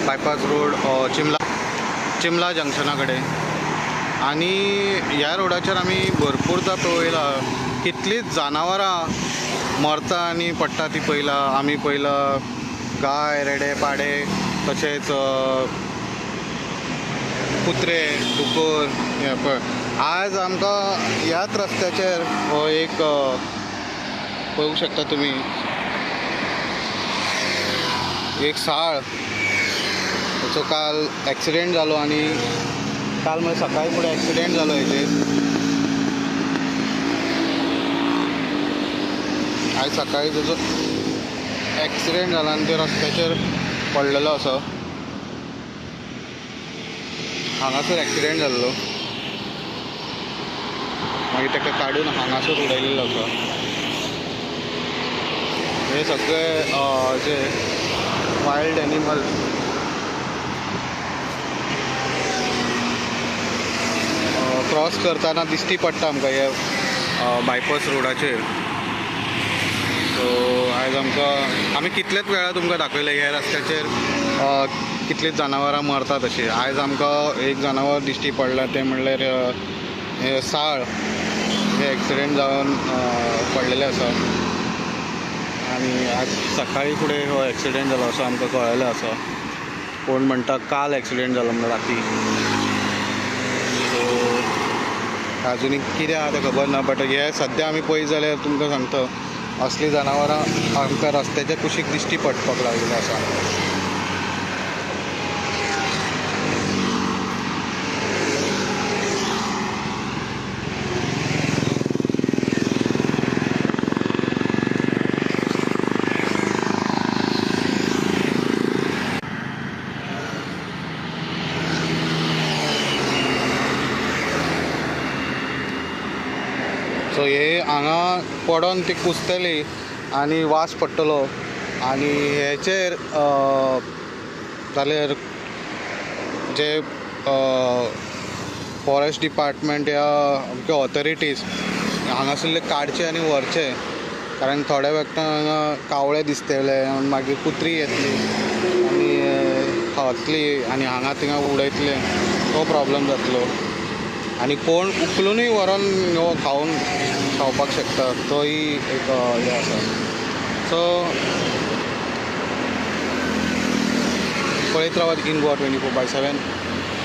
Bypass road चिमला जंक्शना कडेन. आनी ह्या रोडाचेर आमी भरपूरदां पळयलां कितलींच जनावरां मरता आनी पडटा ती पळयलां. आमी पळयलां गाय, रेडे, पाडे, तशेंच कुत्रे, डुकोर. हे पळय आज आमकां ह्याच रस्त्याचेर हो एक पळोवंक शकता तुमी एक साळ. ताचो काल एक्सिडेंट जालो आनी काल म्हणजे सकाळी फुडें एक्सिडेंट जालो हेजेर. आयज सकाळी ताजो एक्सिडेंट जाला आनी ते रस्त्याचेर पडलेलो असो. हांगासर एक्सिडेंट जाल्लो, मागीर ताका काडून हांगासर उडयल्लो असो. हे सगळे जे वायल्ड एनिमल क्रॉस करतना दिश्टी पडटा आमकां हे बायपास रोडाचेर. सो आयज आमी कितलेच वेळा तुमकां दाखयलें ह्या रस्त्याचेर कितलींच जनावरां मरता तशी. आयज आमकां एक जनावर दिश्टी पडलां, तें म्हणल्यार हे साळ हे एक्सिडेंट जावन पडलेले आसा. आनी आज सकाळी फुडें हो एक्सिडेंट जालो असो आमकां कळ्ळेलें आसा. कोण म्हणटा काल एक्सिडेंट जालो म्हणून राती. सो आजुनी कितें आहा तें खबर ना, बट हे सद्या आमी पळयत जाल्यार तुमकां सांगता असली जनावरां आमकां रस्त्याच्या कुशीक दिश्टी पडपाक लागलेली आसा. सो हे हांगा पडोन ती कुसतली आनी वास पडटलो. आनी हेचेर जाल्यार जे फॉरेस्ट डिपार्टमेंट या अमके ऑथॉरिटीज हांगासरले काडचे आनी व्हरचे. कारण थोड्या वेळान हांगा कावळे दिसतले, मागीर कुत्री येतली आनी खावतली आनी हांगा थिंगा उडयतले, तो प्रॉब्लेम जातलो. आनी कोण उखलूनय व्हरोन हो खावपाक शकता, तोय एक हे आसा. सो पळयत रावात इन गोवा 24/7.